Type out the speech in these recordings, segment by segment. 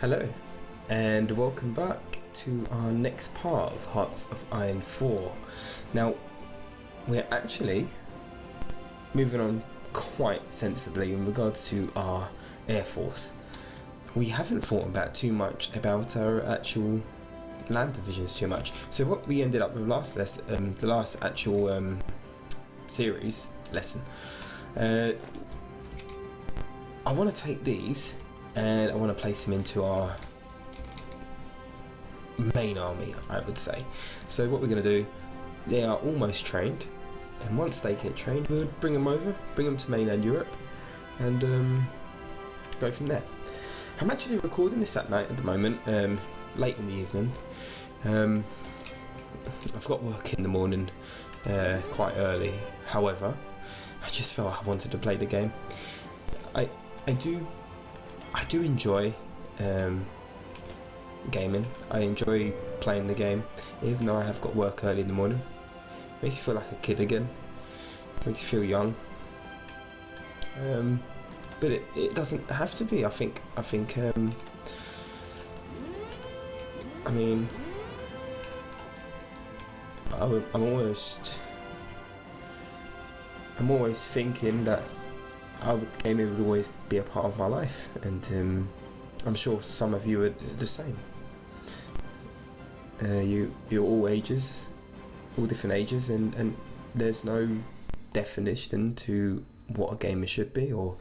Hello, and welcome back to our next part of Hearts of Iron 4. Now, we're actually moving on quite sensibly in regards to our Air Force. We haven't thought about too much about our actual land divisions too much. So what we ended up with the last actual series lesson, I want to take these and I want to place them into our main army, I would say. So what we're going to do, they are almost trained, and once they get trained, we'll bring them over, bring them to mainland Europe, and go from there. I'm actually recording this at night at the moment, late in the evening. I've got work in the morning quite early. However, I just felt I wanted to play the game. I do enjoy gaming. I enjoy playing the game, even though I have got work early in the morning. Makes you feel like a kid again. Makes you feel young. But it doesn't have to be. I mean, I'm always thinking that gaming would always be a part of my life, and I'm sure some of you are the same. You're all ages, all different ages, and there's no definition to what a gamer should be, or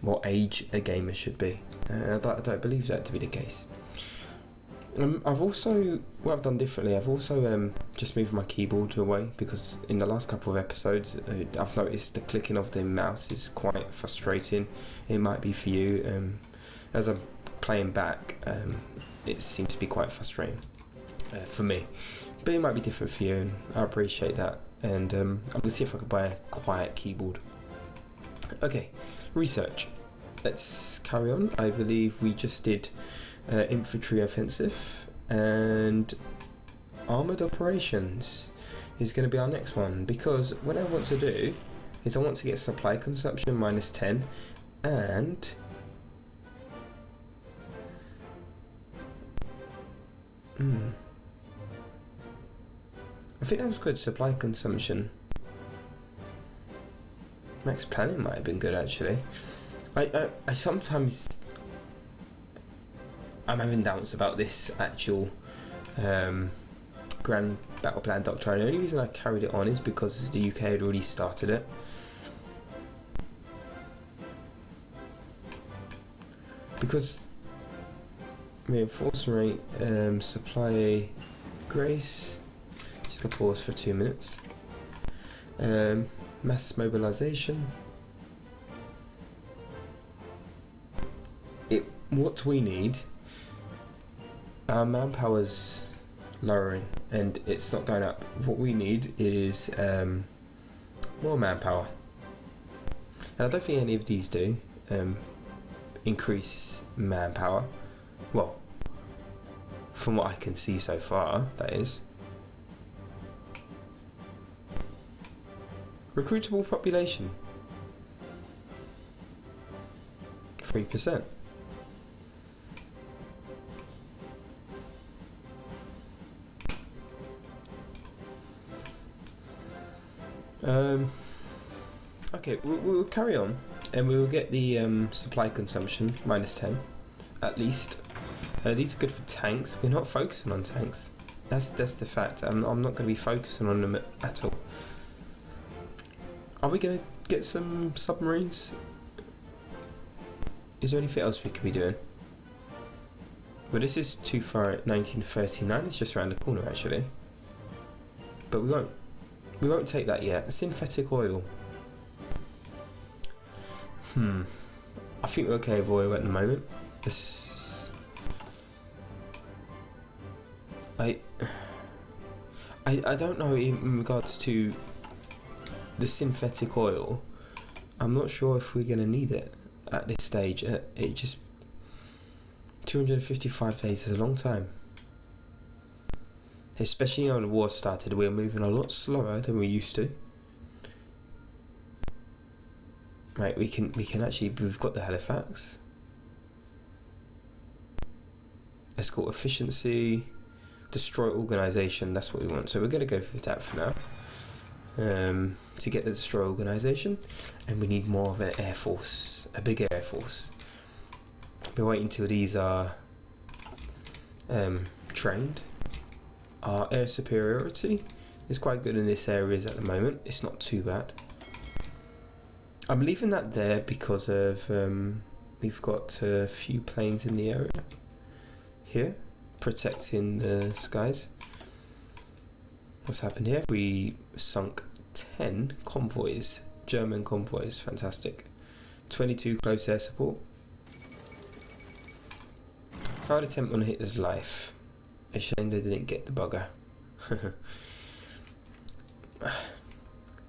what age a gamer should be. I don't believe that to be the case. I've also, what I've done differently, I've also just moved my keyboard away, because in the last couple of episodes I've noticed the clicking of the mouse is quite frustrating. It might be for you. As I'm playing back, it seems to be quite frustrating for me, but it might be different for you, and I appreciate that. And I'm going to see if I can buy a quiet keyboard. Okay, research. Let's carry on. I believe we just did infantry offensive, and armoured operations is going to be our next one, because what I want to do is I want to get supply consumption -10, and I think that was good. Supply consumption. Max planning might have been good, actually. I sometimes, I'm having doubts about this actual Grand Battle Plan Doctrine. The only reason I carried it on is because the UK had already started it. Because reinforcement rate, supply grace. Just gonna pause for 2 minutes. Mass mobilization. What we need, our manpower's lowering and it's not going up. What we need is more manpower, and I don't think any of these do increase manpower. Well, from what I can see so far, that is. Recruitable population 3%. Okay, we'll carry on, and we will get the supply consumption -10 at least. These are good for tanks. We're not focusing on tanks. That's the fact. I'm not going to be focusing on them at all. Are we going to get some submarines? Is there anything else we could be doing? Well, this is too far. 1939 is just around the corner, actually. But we won't take that yet. Synthetic oil. I think we're okay with oil at the moment. I don't know in regards to the synthetic oil. I'm not sure if we're going to need it at this stage. It just 255 days is a long time. Especially when the war started, we're moving a lot slower than we used to. Right, we can actually, we've got the Halifax. escort efficiency, destroy organization. That's what we want. So we're going to go for that for now. To get the destroy organization, and we need more of an air force, a big air force. We're waiting until these are trained. Our air superiority is quite good in this areas at the moment. It's not too bad. I'm leaving that there because of we've got a few planes in the area here protecting the skies. What's happened here? We sunk 10 convoys, German convoys. Fantastic. 22 close air support. Failed attempt on Hitler's life. A shame they didn't get the bugger.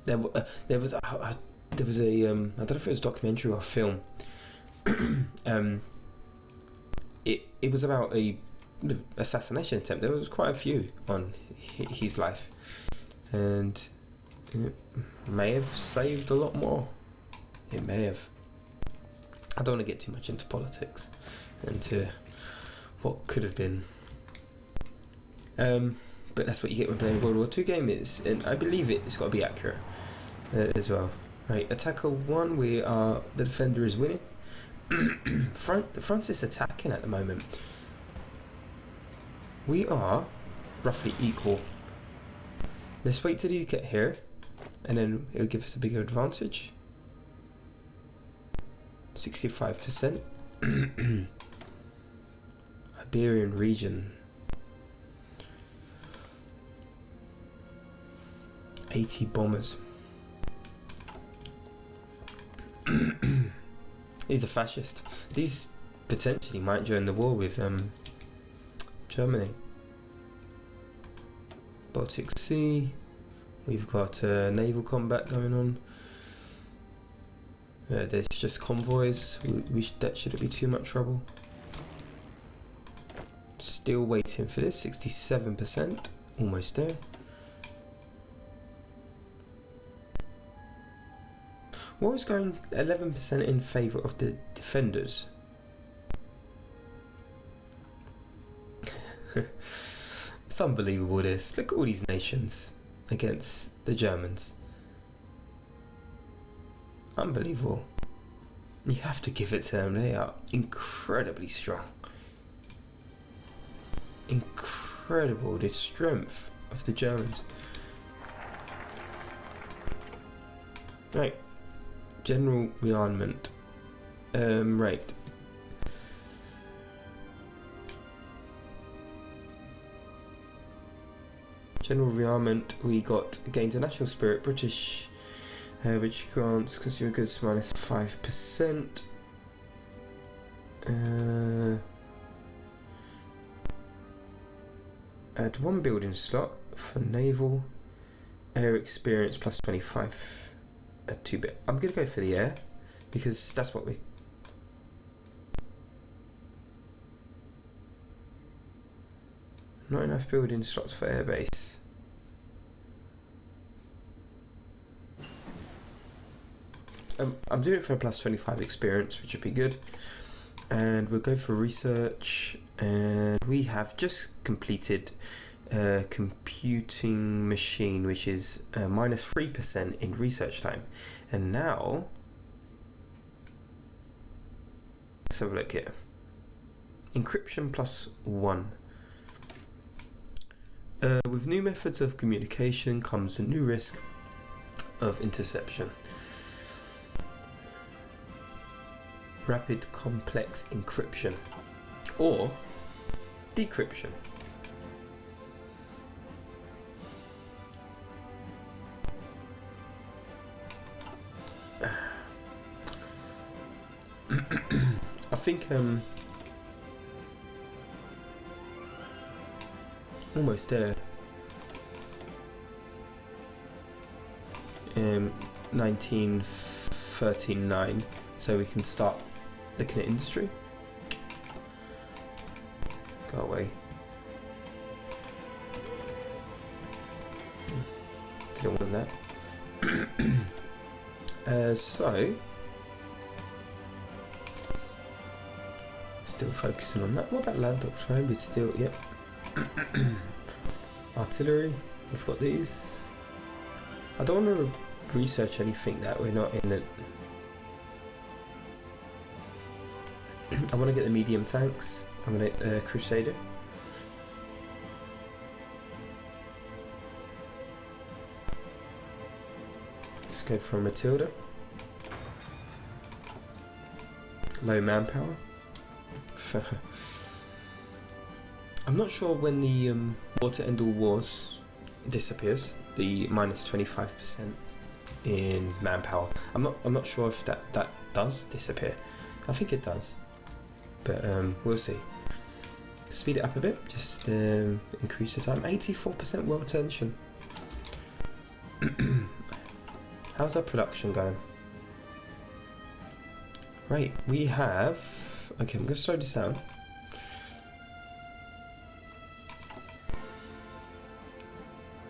There was a I don't know if it was a documentary or a film. It was about a assassination attempt. There was quite a few on his life, and it may have saved a lot more. It may have. I don't want to get too much into politics and to what could have been. But that's what you get when playing a World War II game is, and I believe it's got to be accurate as well. Right, attacker 1, the defender is winning. The front is attacking at the moment. We are roughly equal. Let's wait till these get here, and then it'll give us a bigger advantage. 65%. Iberian region. 80 bombers. These are fascist. These potentially might join the war with Germany. Baltic Sea. We've got naval combat going on. There's just convoys. That shouldn't be too much trouble. Still waiting for this. 67%. Almost there. What was going 11% in favour of the defenders? It's unbelievable this. Look at all these nations against the Germans. Unbelievable. You have to give it to them. They are incredibly strong. Incredible, the strength of the Germans. Right. General rearmament. Right. General rearmament. We got gained a national spirit, British, which grants consumer goods minus 5%. Add 1 building slot for naval. Air experience plus 25. A 2-bit. I'm gonna go for the air because that's what we. Not enough building slots for airbase. I'm doing it for a plus 25 experience, which would be good. And we'll go for research, and we have just completed computing machine, which is minus 3% in research time. And now let's have a look here. Encryption plus 1. With new methods of communication comes a new risk of interception. Rapid complex encryption or decryption. I think almost there. 1939, so we can start looking at industry. Go away. Didn't want that. So Still focusing on that. What about land doctrine? We still, yep. Artillery, we've got these. I don't want to research anything that we're not in it. I want to get the medium tanks. I'm going to Crusader. Let's go for a Matilda. Low manpower. I'm not sure when the War to End All Wars disappears. The minus 25% in manpower. I'm not sure if that does disappear. I think it does, but we'll see. Speed it up a bit. Just increase the time. 84% world tension. How's our production going? Right, we have... Okay, I'm going to slow this down.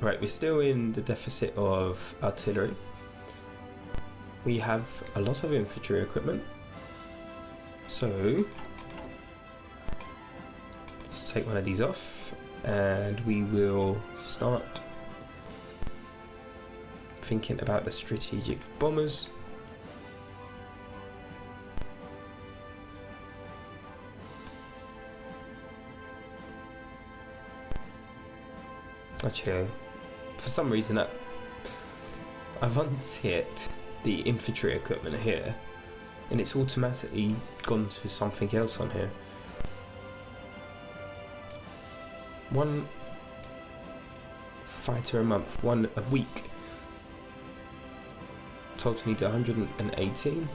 Right, we're still in the deficit of artillery. We have a lot of infantry equipment. So, let's take one of these off and we will start thinking about the strategic bombers. Actually, for some reason I've unticked the infantry equipment here and it's automatically gone to something else on here. One fighter a month, one a week. Total need 118.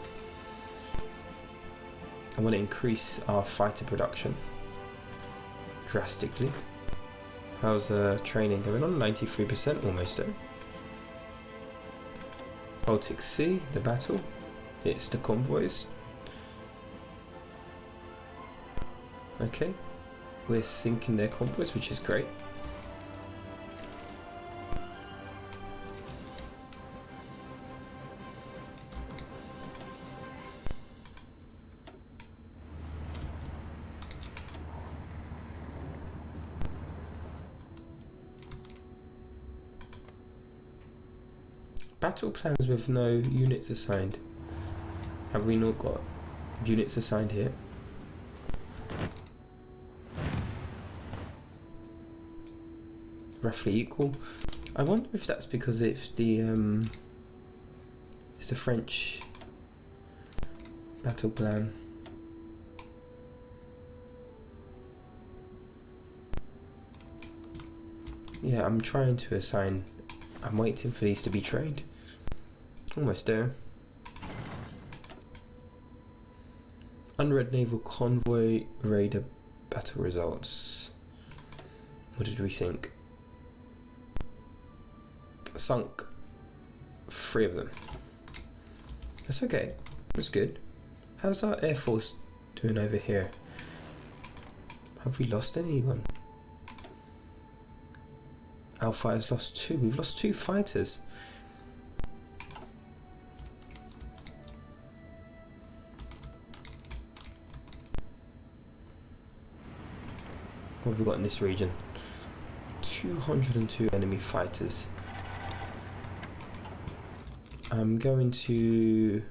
I want to increase our fighter production drastically. How's training going on? 93%, almost there. Baltic Sea, the battle. It's the convoys. Okay. We're sinking their convoys, which is great. Battle plans with no units assigned. Have we not got units assigned here? Roughly equal. I wonder if that's because it's the French battle plan. Yeah, I'm trying to assign. I'm waiting for these to be trained. Almost there. Unread naval convoy raider battle results. What did we think? Sunk 3 of them. That's okay. That's good. How's our air force doing over here? Have we lost anyone? Our fighters lost 2. We've lost 2 fighters. What have we got in this region? 202 enemy fighters. I'm going to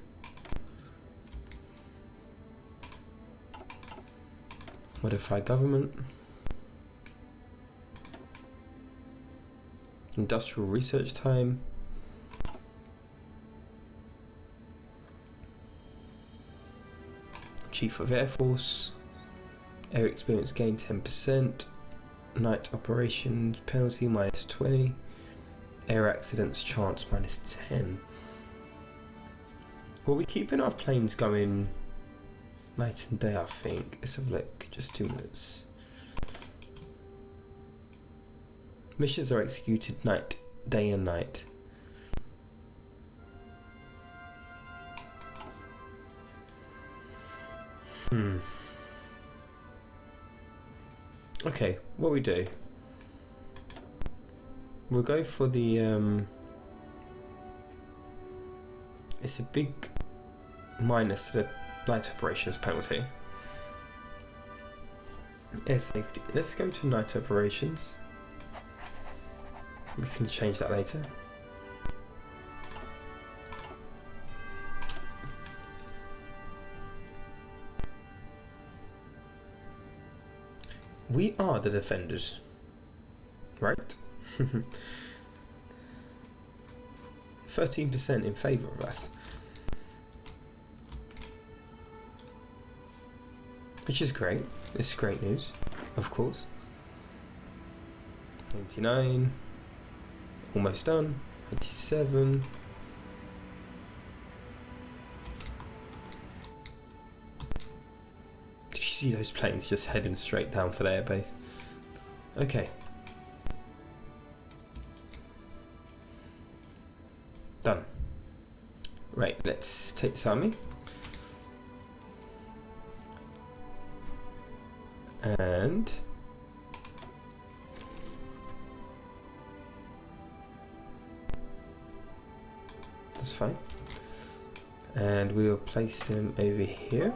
modify government. Industrial research time. Chief of Air Force. Air experience gain 10%. Night operations penalty minus 20. Air accidents chance minus 10. Well, we're keeping our planes going night and day, I think. Let's have a look. Just 2 minutes. Missions are executed day and night. Okay, what we do? We'll go for the it's a big minus to the night operations penalty. Air safety. Let's go to night operations. We can change that later. We are the defenders, right? 13% in favour of us, which is great. This is great news, of course. 99, almost done. 87. Did you see those planes just heading straight down for the airbase? Okay. Done. Right, let's take this army. And that's fine. And we'll place him over here.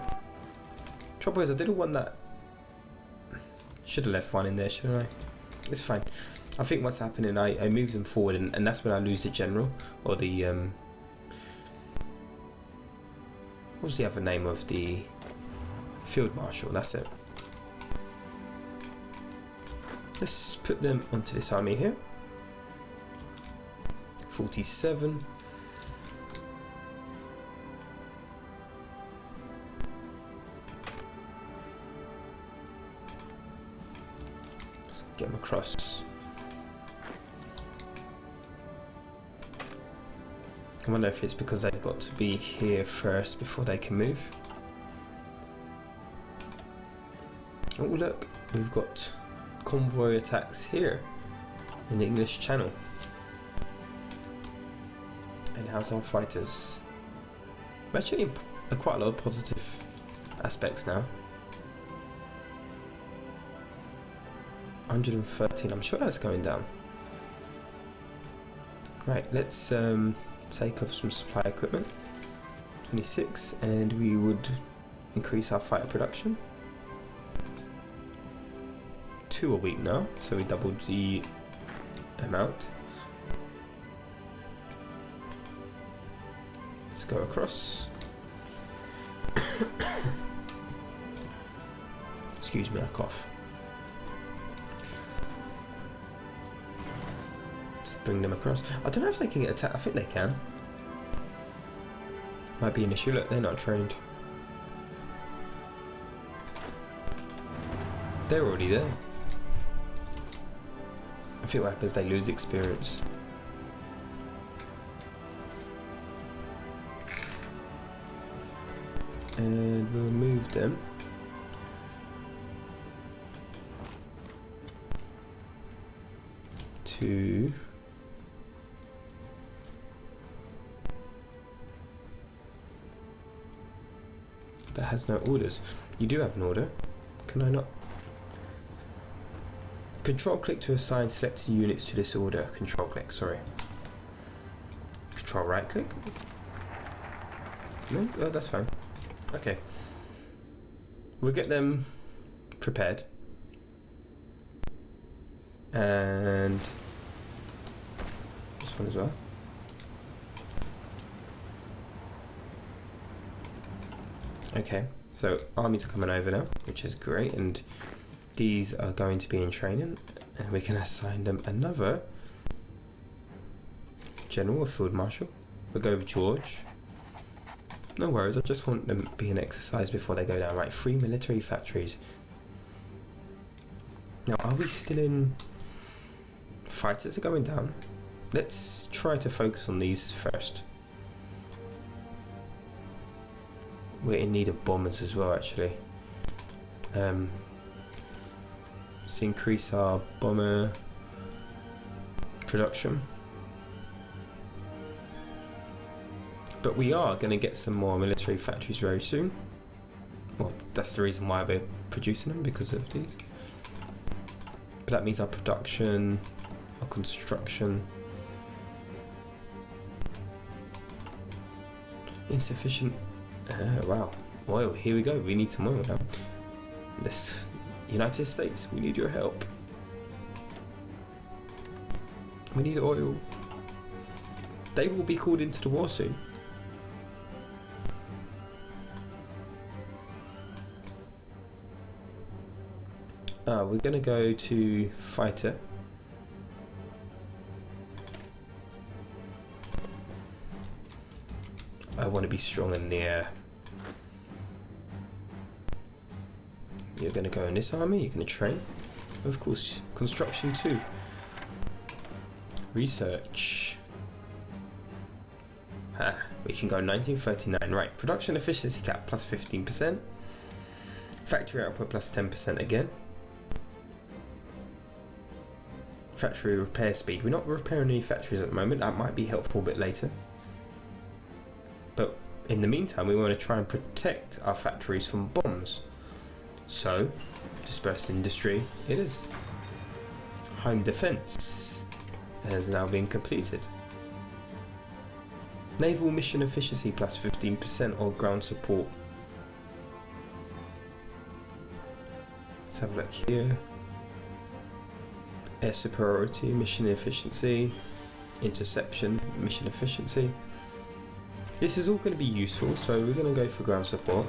Trouble is, I didn't want that. Should have left one in there, shouldn't I? It's fine. I think what's happening, I moved them forward, and that's when I lose the general, or the what was the other name of the field marshal? That's it. Let's put them onto this army here. 47. Let's get them across. I wonder if it's because they've got to be here first before they can move. Oh look, we've got convoy attacks here in the English Channel. And how's our fighters? We're actually in quite a lot of positive aspects now. 113, I'm sure that's going down. Right, let's take off some supply equipment. 26, and we would increase our fighter production. 2 a week now, so we doubled the amount. Let's go across. Excuse me, I cough. Let's bring them across. I don't know if they can get attacked. I think they can. Might be an issue. Look, they're not trained. They're already there. I think what happens, they lose experience. And we'll move them to that has no orders. You do have an order. Can I not? Control click to assign selected units to this order. Control click, sorry. Control right click. No, oh, that's fine. Okay. We'll get them prepared. And this one as well. Okay, so armies are coming over now, which is great, and these are going to be in training, and we can assign them another general or field marshal. We'll go with George. No worries, I just want them to be an exercise before they go down. Right, 3 military factories. Now, are we still in? Fighters are going down. Let's try to focus on these first. We're in need of bombers as well, actually. Let's increase our bomber production. But we are going to get some more military factories very soon. Well, that's the reason why we're producing them, because of these. But that means our production, our construction. Insufficient. Wow. Oil. Here we go. We need some oil now. Let's United States, we need your help. We need oil. They will be called into the war soon. We're gonna go to fighter. I want to be strong in the air. You're gonna go in this army, you're gonna train. Of course, construction too. Research. We can go 1939. Right, production efficiency cap plus 15%. Factory output plus 10% again. Factory repair speed. We're not repairing any factories at the moment. That might be helpful a bit later. But in the meantime, we want to try and protect our factories from bombs. So, dispersed industry it is. Home defense has now been completed. Naval mission efficiency plus 15% or ground support. Let's have a look here. Air superiority, mission efficiency, interception, mission efficiency. This is all going to be useful, so we're going to go for ground support.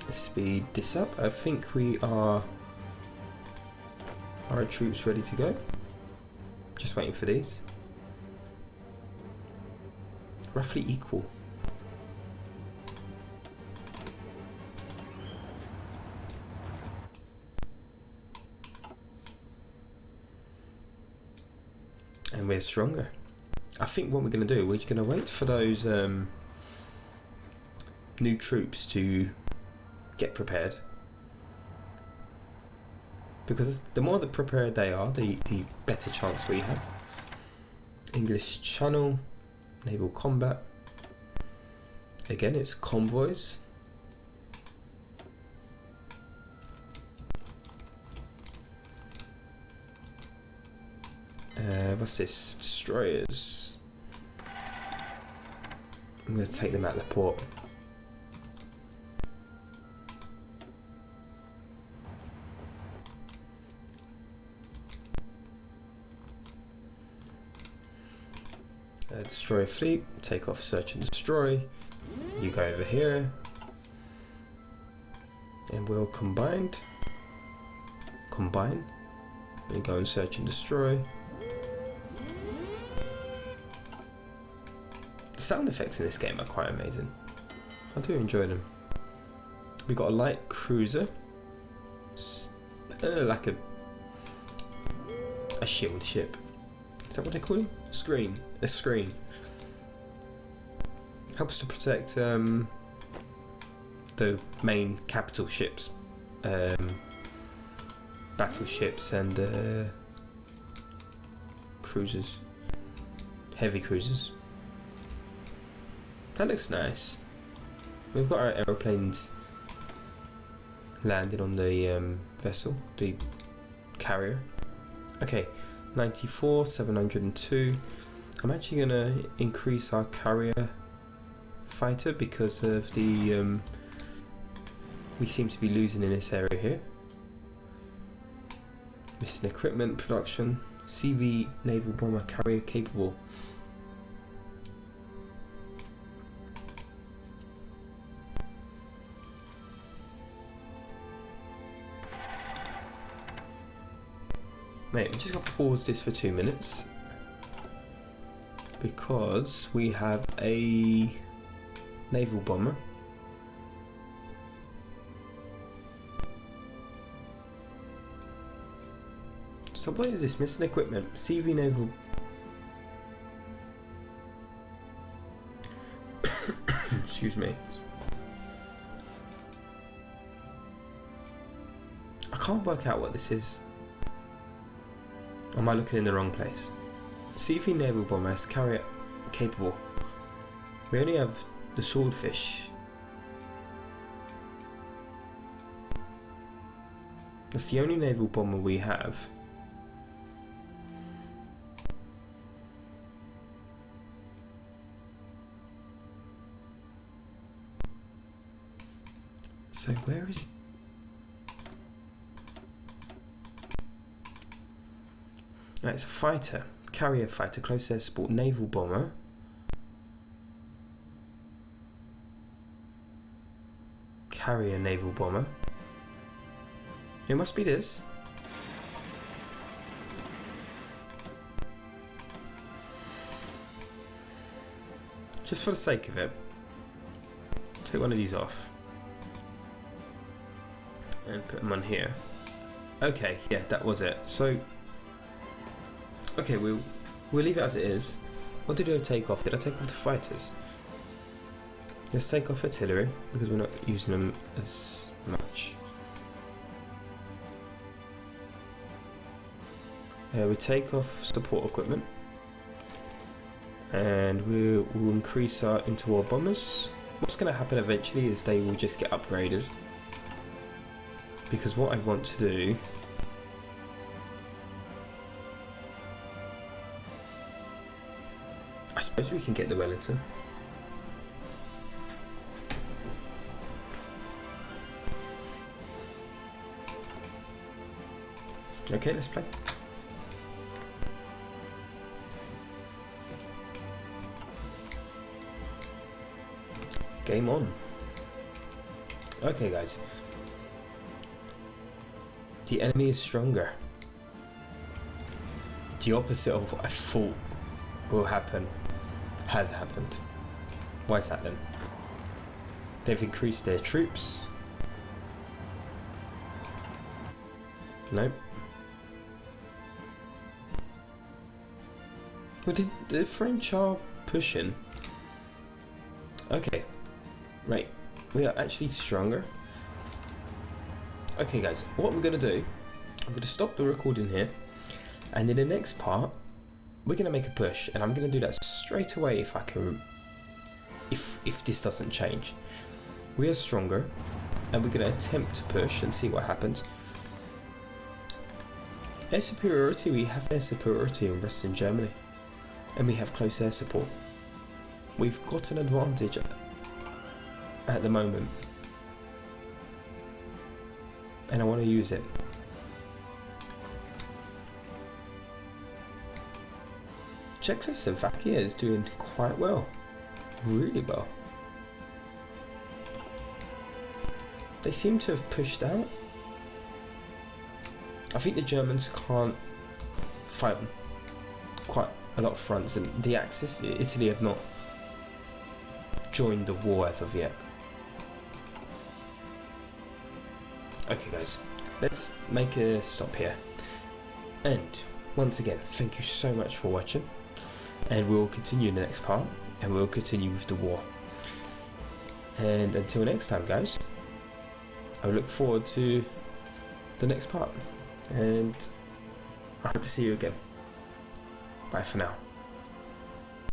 Let's speed this up. I think we are our troops ready to go. Just waiting for these. Roughly equal. And we're stronger. I think what we're going to do, we're going to wait for those new troops to get prepared. Because the more prepared they are, the better chance we have. English Channel, naval combat. Again, it's convoys. What's this? Destroyers. I'm going to take them out of the port. Destroy a fleet, take off search and destroy. You go over here. And we'll combine. And go and search and destroy. The sound effects in this game are quite amazing. I do enjoy them. We got a light cruiser, like a shield ship. Is that what they call them? A screen. Helps to protect the main capital ships, battleships and cruisers, heavy cruisers. That looks nice. We've got our aeroplanes landing on the vessel, the carrier. Okay, 94, 702. I'm actually going to increase our carrier fighter because of the we seem to be losing in this area here. Missing equipment production. CV naval bomber carrier capable. Mate, I'm just going to pause this for 2 minutes because we have a naval bomber. So what is this? Missing equipment. CV naval. Excuse me. I can't work out what this is. Am I looking in the wrong place? CV naval bomber has carrier capable. We only have the swordfish. That's the only naval bomber we have. So where is... Right, it's a fighter. Carrier fighter, close air support, naval bomber. Carrier naval bomber. It must be this. Just for the sake of it, take one of these off and put them on here. Okay, yeah, that was it. So, okay, we'll leave it as it is. What did I take off? Did I take off the fighters? Let's take off artillery because we're not using them as much. We take off support equipment, and we'll increase our interwar bombers. What's going to happen eventually is they will just get upgraded, because what I want to do I suppose we can get the Wellington. Okay, let's play. Game on. Okay, guys. The enemy is stronger. The opposite of what I thought will happen has happened. Why is that then? They've increased their troops. Nope. Well, the French are pushing. Okay. Right. We are actually stronger. Okay, guys. What we're going to do, I'm going to stop the recording here. And in the next part, we're going to make a push. And I'm going to do that straight away if I can... If this doesn't change. We are stronger. And we're going to attempt to push and see what happens. Air superiority. We have air superiority in Western Germany. And we have close air support. We've got an advantage at the moment. And I want to use it. Czechoslovakia is doing quite well. Really well. They seem to have pushed out. I think the Germans can't fight on quite a lot of fronts, and the Axis, Italy have not joined the war as of yet. Okay guys, let's make a stop here. And once again, thank you so much for watching. And we'll continue in the next part, and we'll continue with the war. And until next time guys, I look forward to the next part. And I hope to see you again. Bye for now.